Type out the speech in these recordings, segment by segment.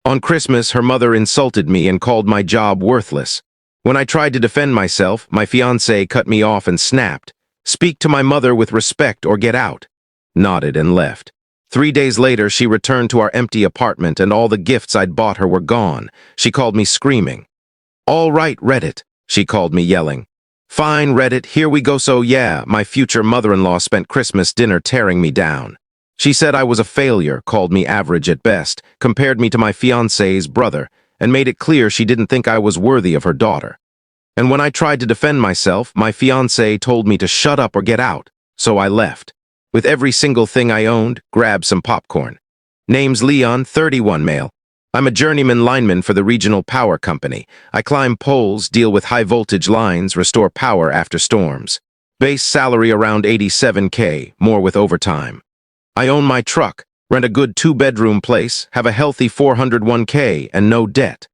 On Christmas, her mother insulted me and called my job worthless. When I tried to defend myself, my fiancé cut me off and snapped, "Speak to my mother with respect or get out." Nodded and left. 3 days later, she returned to our empty apartment and all the gifts I'd bought her were gone. She called me screaming. "All right, Reddit," she called me yelling. "Fine, Reddit, here we go." So yeah, my future mother-in-law spent Christmas dinner tearing me down. She said I was a failure, called me average at best, compared me to my fiancé's brother, and made it clear she didn't think I was worthy of her daughter. And when I tried to defend myself, my fiancé told me to shut up or get out, so I left. With every single thing I owned, grabbed some popcorn. Name's Leon, 31 male. I'm a journeyman lineman for the regional power company. I climb poles, deal with high-voltage lines, restore power after storms. Base salary around 87K, more with overtime. I own my truck, rent a good 2-bedroom place, have a healthy 401K, and no debt.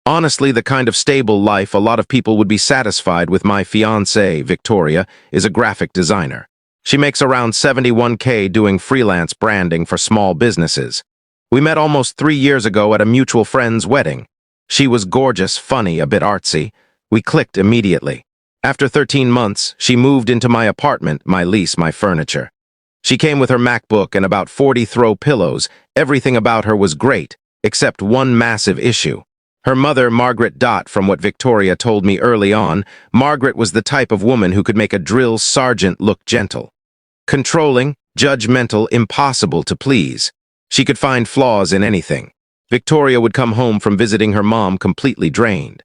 Honestly, the kind of stable life a lot of people would be satisfied with. My fiancée, Victoria, is a graphic designer. She makes around 71K doing freelance branding for small businesses. We met almost 3 years ago at a mutual friend's wedding. She was gorgeous, funny, a bit artsy. We clicked immediately. After 13 months, she moved into my apartment, my lease, my furniture. She came with her MacBook and about 40 throw pillows. Everything about her was great, except one massive issue. Her mother, Margaret. From what Victoria told me early on, Margaret was the type of woman who could make a drill sergeant look gentle. Controlling, judgmental, impossible to please. She could find flaws in anything. Victoria would come home from visiting her mom completely drained.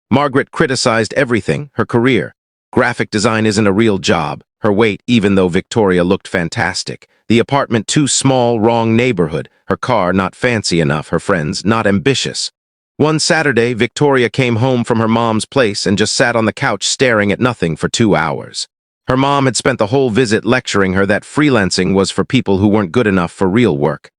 Margaret criticized everything, her career. Graphic design isn't a real job. Her weight, even though Victoria looked fantastic. The apartment too small, wrong neighborhood. Her car not fancy enough, her friends not ambitious. One Saturday, Victoria came home from her mom's place and just sat on the couch staring at nothing for 2 hours. Her mom had spent the whole visit lecturing her that freelancing was for people who weren't good enough for real work.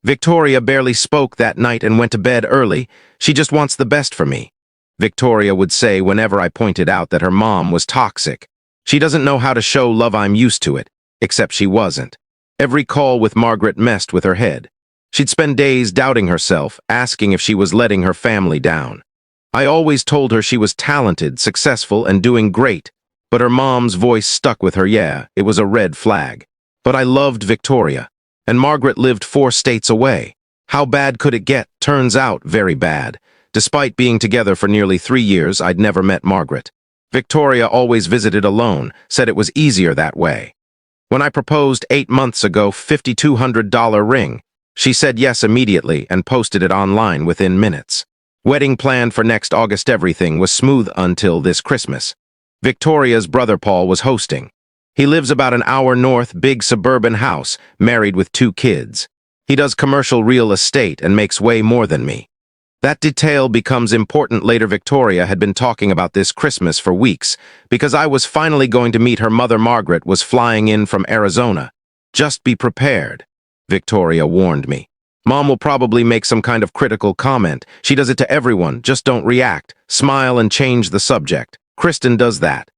Victoria barely spoke that night and went to bed early. She just wants the best for me. Victoria would say whenever I pointed out that her mom was toxic. She doesn't know how to show love. I'm used to it, except she wasn't. Every call with Margaret messed with her head. She'd spend days doubting herself, asking if she was letting her family down. I always told her she was talented, successful, and doing great, but her mom's voice stuck with her. Yeah, it was a red flag. But I loved Victoria, and Margaret lived 4 states away. How bad could it get? Turns out, very bad. Despite being together for nearly 3 years, I'd never met Margaret. Victoria always visited alone, said it was easier that way. When I proposed 8 months ago, $5,200 ring, she said yes immediately and posted it online within minutes. Wedding planned for next August. Everything was smooth until this Christmas. Victoria's brother Paul was hosting. He lives about an hour north, big suburban house, married with 2 kids. He does commercial real estate and makes way more than me. That detail becomes important later. Victoria had been talking about this Christmas for weeks because I was finally going to meet her mother. Margaret was flying in from Arizona. Just be prepared, Victoria warned me. Mom will probably make some kind of critical comment. She does it to everyone. Just don't react. Smile and change the subject. Kristen does that.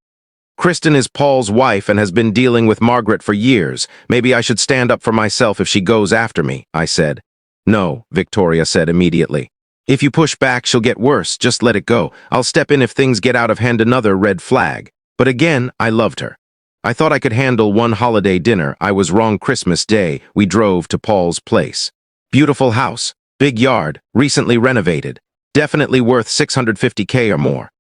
Kristen is Paul's wife and has been dealing with Margaret for years. Maybe I should stand up for myself if she goes after me, I said. No, Victoria said immediately. If you push back, she'll get worse. Just let it go. I'll step in if things get out of hand. Another red flag. But again, I loved her. I thought I could handle one holiday dinner. I was wrong. Christmas Day, we drove to Paul's place. Beautiful house, big yard, recently renovated. Definitely worth 650K or more.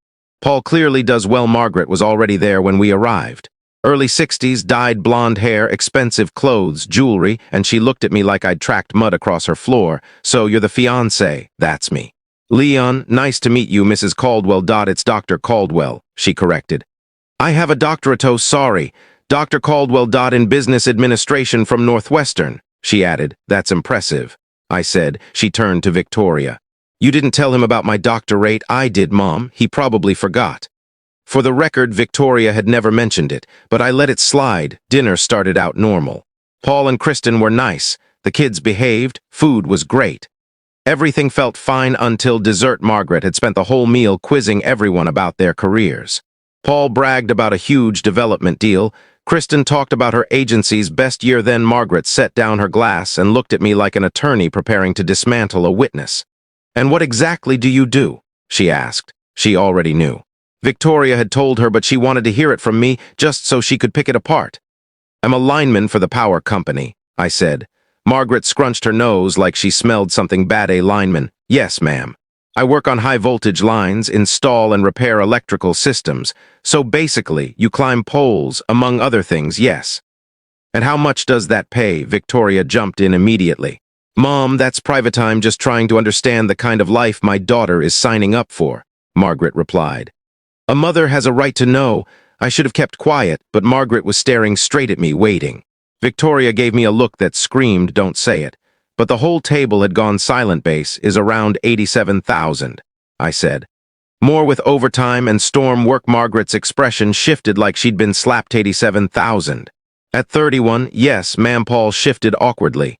Paul clearly does well. Margaret was already there when we arrived. Early 60s, dyed blonde hair, expensive clothes, jewelry, and she looked at me like I'd tracked mud across her floor. So you're the fiancé. That's me. Leon, nice to meet you, Mrs. Caldwell. It's Dr. Caldwell, she corrected. I have a doctorate. Oh, sorry. Dr. Caldwell. In business administration from Northwestern, she added. That's impressive, I said. She turned to Victoria. You didn't tell him about my doctorate. I did, Mom. He probably forgot. For the record, Victoria had never mentioned it, but I let it slide. Dinner started out normal. Paul and Kristen were nice. The kids behaved. Food was great. Everything felt fine until dessert. Margaret had spent the whole meal quizzing everyone about their careers. Paul bragged about a huge development deal. Kristen talked about her agency's best year. Then Margaret set down her glass and looked at me like an attorney preparing to dismantle a witness. "And what exactly do you do?" she asked. She already knew. Victoria had told her, but she wanted to hear it from me just so she could pick it apart. "I'm a lineman for the power company," I said. Margaret scrunched her nose like she smelled something bad. "A lineman? Yes, ma'am. I work on high-voltage lines, install and repair electrical systems. So basically, you climb poles, among other things, yes." "And how much does that pay?" Victoria jumped in immediately. "Mom, that's private time, just trying to understand the kind of life my daughter is signing up for," Margaret replied. "A mother has a right to know." I should have kept quiet, but Margaret was staring straight at me, waiting. Victoria gave me a look that screamed, "Don't say it." But the whole table had gone silent. "Base is around 87,000, I said. "More with overtime and storm work." Margaret's expression shifted like she'd been slapped. 87,000. "At 31, yes, ma'am." Paul shifted awkwardly.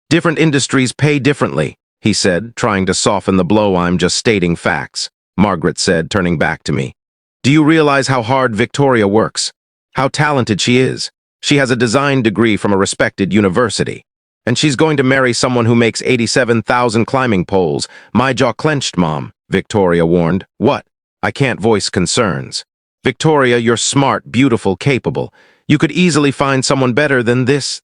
"Different industries pay differently," he said, trying to soften the blow. "I'm just stating facts," Margaret said, turning back to me. "Do you realize how hard Victoria works? How talented she is? She has a design degree from a respected university. And she's going to marry someone who makes 87,000 climbing poles." My jaw clenched. "Mom," Victoria warned. "What?" I can't voice concerns. "Victoria, you're smart, beautiful, capable. You could easily find someone better than this.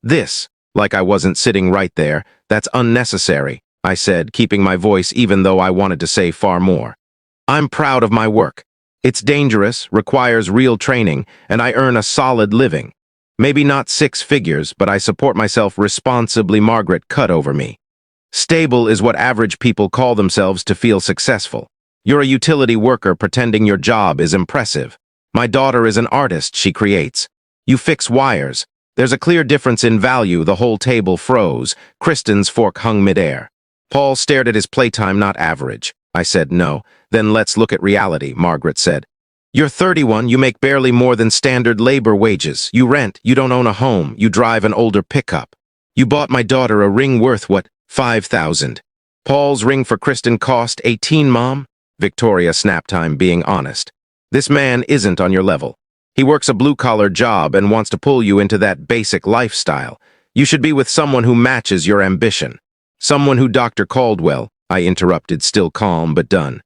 Like I wasn't sitting right there. "That's unnecessary," I said, keeping my voice even though I wanted to say far more. "I'm proud of my work. It's dangerous, requires real training, and I earn a solid living. Maybe not 6 figures, but I support myself responsibly." Margaret cut over me. "Stable is what average people call themselves to feel successful. You're a utility worker pretending your job is impressive. My daughter is an artist. She creates. You fix wires. There's a clear difference in value." The whole table froze. Kristen's fork hung midair. Paul stared at his playtime. "Not average." I said. "No." "Then let's look at reality," Margaret said. "You're 31, you make barely more than standard labor wages. You rent, you don't own a home, you drive an older pickup. You bought my daughter a ring worth, what, 5,000? Paul's ring for Kristen cost 18, Mom?" Victoria snapped. "I'm being honest. This man isn't on your level. He works a blue-collar job and wants to pull you into that basic lifestyle. You should be with someone who matches your ambition." "Someone who..." "Dr. Caldwell," I interrupted, still calm but done.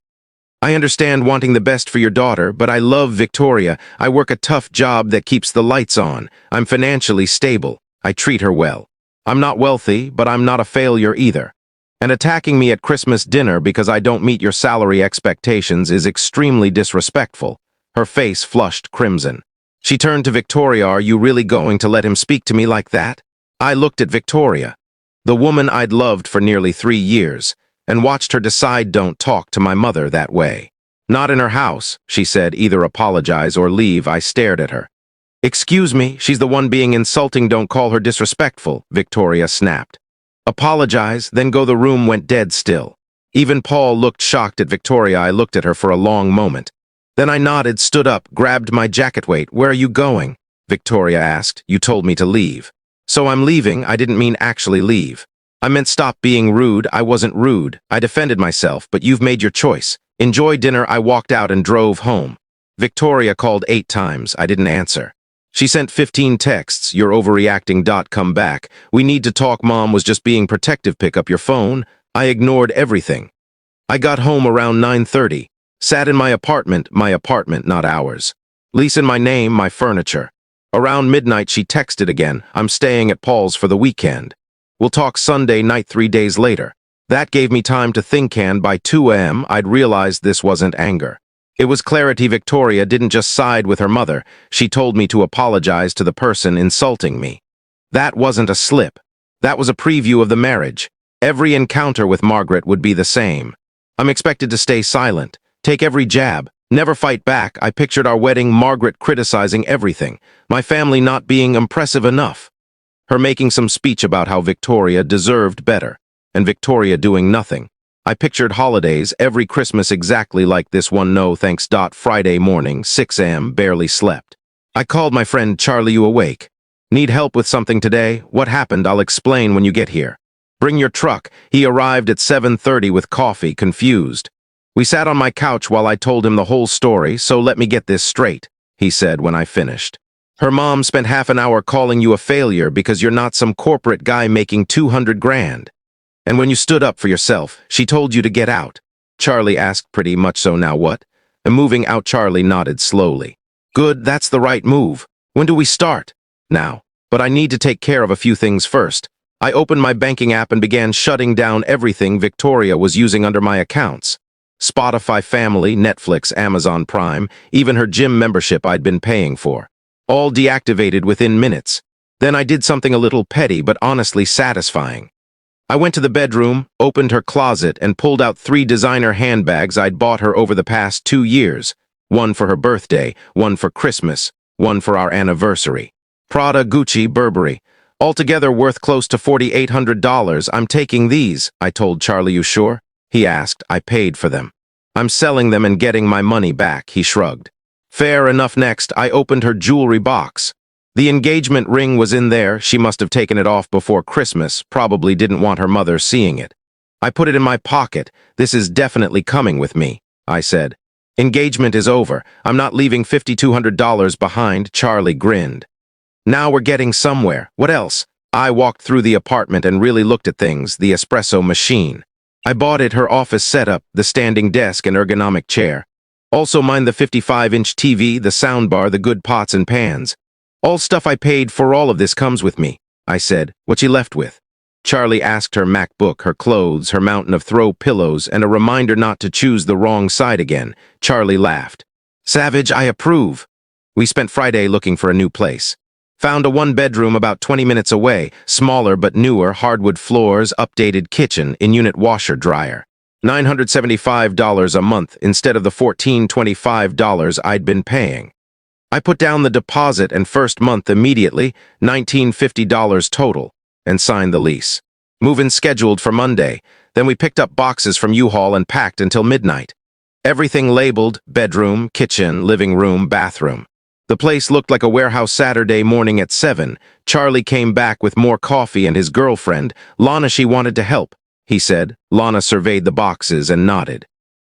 "I understand wanting the best for your daughter, but I love Victoria. I work a tough job that keeps the lights on. I'm financially stable. I treat her well. I'm not wealthy, but I'm not a failure either. And attacking me at Christmas dinner because I don't meet your salary expectations is extremely disrespectful." Her face flushed crimson. She turned to Victoria. "Are you really going to let him speak to me like that?" I looked at Victoria, the woman I'd loved for nearly 3 years, and watched her decide, "Don't talk to my mother that way." "Not in her house," she said. "Either apologize or leave." I stared at her. "Excuse me, she's the one being insulting. Don't call her disrespectful," Victoria snapped. "Apologize, then go." The room went dead still. Even Paul looked shocked at Victoria. I looked at her for a long moment. Then I nodded, stood up, grabbed my jacket. "Wait, where are you going?" Victoria asked. "You told me to leave." "So I'm leaving." I didn't mean actually leave. I meant stop being rude. I wasn't rude. I defended myself, but you've made your choice. Enjoy dinner. I walked out and drove home. Victoria called 8 times. I didn't answer. She sent 15 texts. "You're overreacting. Come back. We need to talk." Mom was just being protective. "Pick up your phone." I ignored everything. I got home around 9:30. Sat in my apartment, not ours. Lease in my name, my furniture. Around midnight she texted again. "I'm staying at Paul's for the weekend. We'll talk Sunday night." 3 days later. That gave me time to think, and by 2 a.m. I'd realized this wasn't anger. It was clarity. Victoria didn't just side with her mother. She told me to apologize to the person insulting me. That wasn't a slip. That was a preview of the marriage. Every encounter with Margaret would be the same. I'm expected to stay silent, take every jab, never fight back. I pictured our wedding, Margaret criticizing everything, my family not being impressive enough, her making some speech about how Victoria deserved better, and Victoria doing nothing. I pictured holidays, every Christmas exactly like this one. No thanks. Friday morning, 6 a.m., barely slept. I called my friend. "Charlie, you awake? Need help with something today?" "What happened? I'll explain when you get here." "Bring your truck." He arrived at 7:30 with coffee, confused. We sat on my couch while I told him the whole story. "So let me get this straight," he said when I finished. "Her mom spent half an hour calling you a failure because you're not some corporate guy making 200 grand. And when you stood up for yourself, she told you to get out. Charlie asked, pretty much so now what? And moving out, Charlie nodded slowly. Good, that's the right move. When do we start? Now. But I need to take care of a few things first. I opened my banking app and began shutting down everything Victoria was using under my accounts. Spotify Family, Netflix, Amazon Prime, even her gym membership I'd been paying for. All deactivated within minutes. Then I did something a little petty but honestly satisfying. I went to the bedroom, opened her closet, and pulled out 3 designer handbags I'd bought her over the past 2 years. One for her birthday, one for Christmas, one for our anniversary. Prada, Gucci, Burberry. Altogether worth close to $4,800. I'm taking these, I told Charlie. You sure? He asked. I paid for them. I'm selling them and getting my money back, he shrugged. Fair enough. Next, I opened her jewelry box. The engagement ring was in there. She must have taken it off before Christmas, probably didn't want her mother seeing it. I put it in my pocket. This is definitely coming with me, I said. Engagement is over. I'm not leaving $5,200 behind, Charlie grinned. Now we're getting somewhere. What else? I walked through the apartment and really looked at things. The espresso machine. I bought it, her office setup, the standing desk and ergonomic chair. Also mind the 55-inch TV, the soundbar, the good pots and pans. All stuff I paid for. All of this comes with me, I said. What you left with? Charlie asked. Her MacBook, her clothes, her mountain of throw pillows, and a reminder not to choose the wrong side again. Charlie laughed. Savage, I approve. We spent Friday looking for a new place. Found a 1-bedroom about 20 minutes away, smaller but newer, hardwood floors, updated kitchen, in-unit washer-dryer. $975 a month instead of the $1,425 I'd been paying. I put down the deposit and first month immediately, $1,950 total, and signed the lease. Move-in scheduled for Monday. Then we picked up boxes from U-Haul and packed until midnight. Everything labeled: bedroom, kitchen, living room, bathroom. The place looked like a warehouse. Saturday morning at 7, Charlie came back with more coffee and his girlfriend, Lana. She wanted to help, he said. Lana surveyed the boxes and nodded.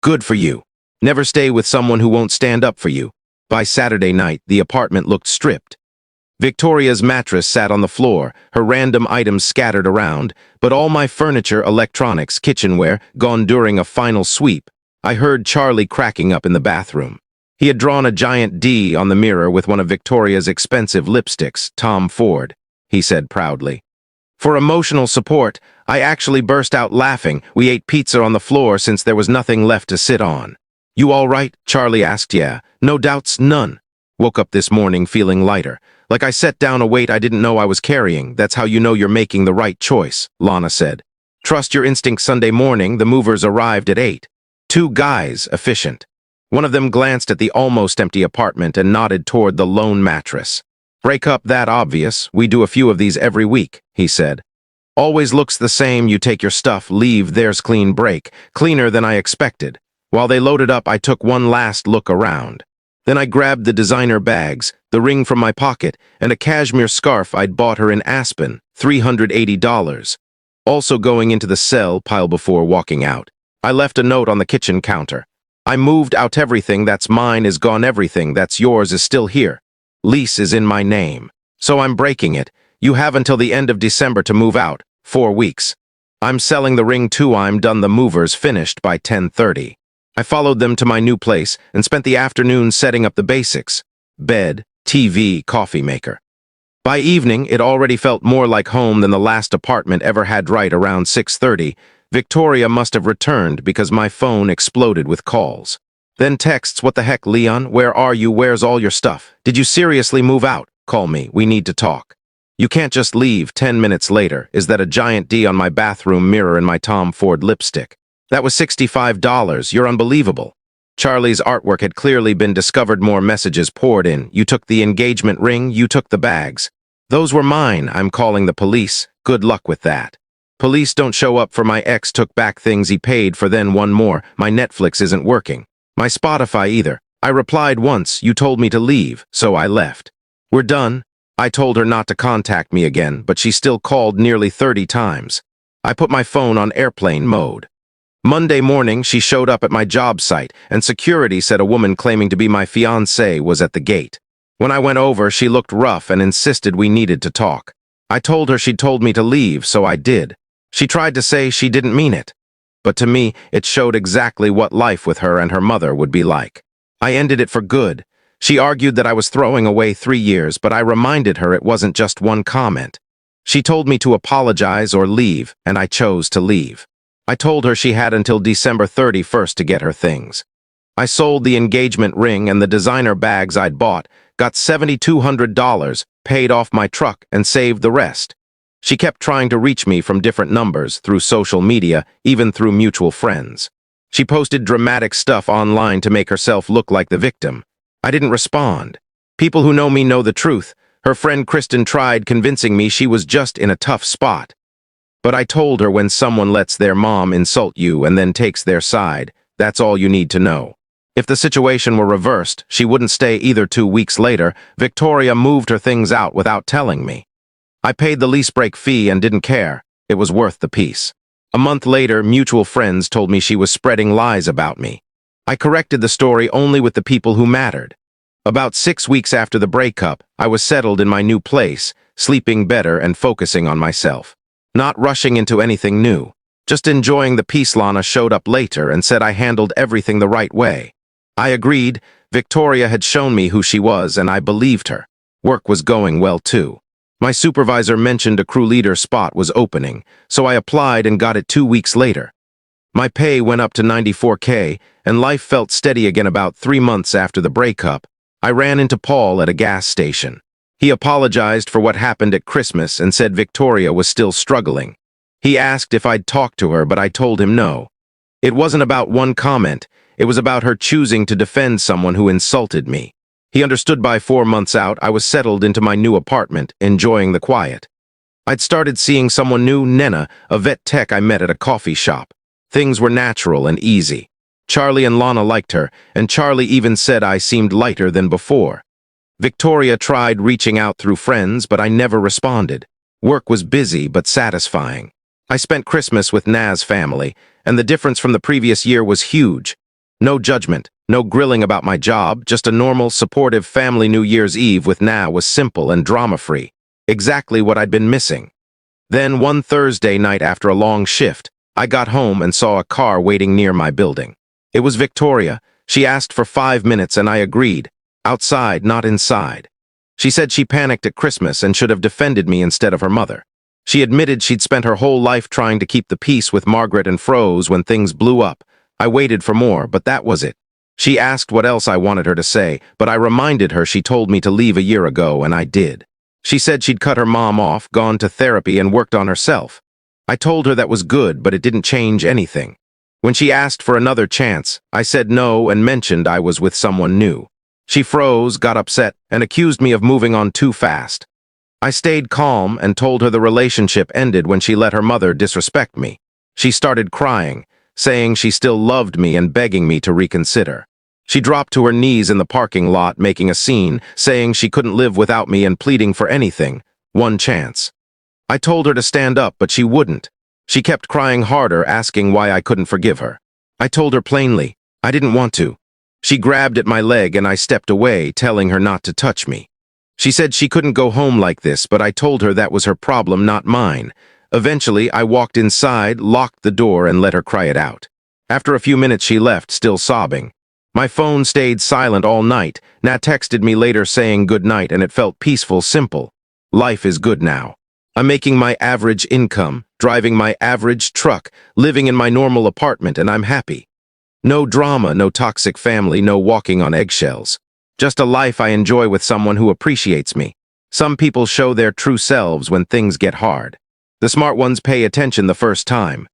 Good for you. Never stay with someone who won't stand up for you. By Saturday night, the apartment looked stripped. Victoria's mattress sat on the floor, her random items scattered around, but all my furniture, electronics, kitchenware, gone during a final sweep. I heard Charlie cracking up in the bathroom. He had drawn a giant D on the mirror with one of Victoria's expensive lipsticks, Tom Ford, he said proudly. For emotional support, I actually burst out laughing. We ate pizza on the floor since there was nothing left to sit on. You all right? Charlie asked. Yeah, no doubts, none. Woke up this morning feeling lighter. Like I set down a weight I didn't know I was carrying. That's how you know you're making the right choice, Lana said. Trust your instinct. Sunday morning, the movers arrived at 8. 2 guys, efficient. One of them glanced at the almost empty apartment and nodded toward the lone mattress. Break up, that obvious. We do a few of these every week, he said. Always looks the same. You take your stuff, leave, there's clean. Break. Cleaner than I expected. While they loaded up, I took one last look around. Then I grabbed the designer bags, the ring from my pocket, and a cashmere scarf I'd bought her in Aspen, $380. Also going into the cell pile before walking out. I left a note on the kitchen counter. I moved out. Everything that's mine is gone. Everything that's yours is still here. Lease is in my name. So I'm breaking it. You have until the end of December to move out. 4 weeks. I'm selling the ring too. I'm done. The movers finished by 10:30. I followed them to my new place and spent the afternoon setting up the basics. Bed, TV, coffee maker. By evening, it already felt more like home than the last apartment ever had. Right around 6:30, Victoria must have returned because my phone exploded with calls. Then texts. What the heck, Leon? Where are you? Where's all your stuff? Did you seriously move out? Call me. We need to talk. You can't just leave. 10 minutes later, is that a giant D on my bathroom mirror and my Tom Ford lipstick? That was $65. You're unbelievable. Charlie's artwork had clearly been discovered. More messages poured in. You took the engagement ring. You took the bags. Those were mine. I'm calling the police. Good luck with that. Police don't show up for my ex took back things he paid for. Then one more. My Netflix isn't working. My Spotify either. I replied once. You told me to leave, so I left. We're done. I told her not to contact me again, but she still called nearly 30 times. I put my phone on airplane mode. Monday morning, she showed up at my job site, and security said a woman claiming to be my fiancée was at the gate. When I went over, she looked rough and insisted we needed to talk. I told her she'd told me to leave, so I did. She tried to say she didn't mean it, but to me, it showed exactly what life with her and her mother would be like. I ended it for good. She argued that I was throwing away 3 years, but I reminded her it wasn't just one comment. She told me to apologize or leave, and I chose to leave. I told her she had until December 31st to get her things. I sold the engagement ring and the designer bags I'd bought, got $7,200, paid off my truck, and saved the rest. She kept trying to reach me from different numbers, through social media, even through mutual friends. She posted dramatic stuff online to make herself look like the victim. I didn't respond. People who know me know the truth. Her friend Kristen tried convincing me she was just in a tough spot. But I told her, when someone lets their mom insult you and then takes their side, that's all you need to know. If the situation were reversed, she wouldn't stay either. 2 weeks later, Victoria moved her things out without telling me. I paid the lease break fee and didn't care. It was worth the peace. A month later, mutual friends told me she was spreading lies about me. I corrected the story only with the people who mattered. About 6 weeks after the breakup, I was settled in my new place, sleeping better and focusing on myself. Not rushing into anything new. Just enjoying the peace. Lana showed up later and said I handled everything the right way. I agreed. Victoria had shown me who she was, and I believed her. Work was going well too. My supervisor mentioned a crew leader spot was opening, so I applied and got it 2 weeks later. My pay went up to $94K, and life felt steady again. About 3 months after the breakup, I ran into Paul at a gas station. He apologized for what happened at Christmas and said Victoria was still struggling. He asked if I'd talk to her, but I told him no. It wasn't about one comment. It was about her choosing to defend someone who insulted me. He understood. By 4 months out, I was settled into my new apartment, enjoying the quiet. I'd started seeing someone new, Nena, a vet tech I met at a coffee shop. Things were natural and easy. Charlie and Lana liked her, and Charlie even said I seemed lighter than before. Victoria tried reaching out through friends, but I never responded. Work was busy but satisfying. I spent Christmas with Na's family, and the difference from the previous year was huge. No judgment, no grilling about my job, just a normal, supportive family. New Year's Eve with Na was simple and drama-free. Exactly what I'd been missing. Then, one Thursday night after a long shift, I got home and saw a car waiting near my building. It was Victoria. She asked for 5 minutes and I agreed. Outside, not inside. She said she panicked at Christmas and should have defended me instead of her mother. She admitted she'd spent her whole life trying to keep the peace with Margaret and froze when things blew up. I waited for more, but that was it. She asked what else I wanted her to say, but I reminded her she told me to leave a year ago, and I did. She said she'd cut her mom off, gone to therapy, and worked on herself. I told her that was good, but it didn't change anything. When she asked for another chance, I said no and mentioned I was with someone new. She froze, got upset, and accused me of moving on too fast. I stayed calm and told her the relationship ended when she let her mother disrespect me. She started crying, saying she still loved me and begging me to reconsider. She dropped to her knees in the parking lot, making a scene, saying she couldn't live without me and pleading for anything, one chance. I told her to stand up, but she wouldn't. She kept crying harder, asking why I couldn't forgive her. I told her plainly, I didn't want to. She grabbed at my leg and I stepped away, telling her not to touch me. She said she couldn't go home like this, but I told her that was her problem, not mine. Eventually, I walked inside, locked the door, and let her cry it out. After a few minutes, she left, still sobbing. My phone stayed silent all night. Nat texted me later saying good night, and it felt peaceful, simple. Life is good now. I'm making my average income, driving my average truck, living in my normal apartment, and I'm happy. No drama, no toxic family, no walking on eggshells. Just a life I enjoy with someone who appreciates me. Some people show their true selves when things get hard. The smart ones pay attention the first time.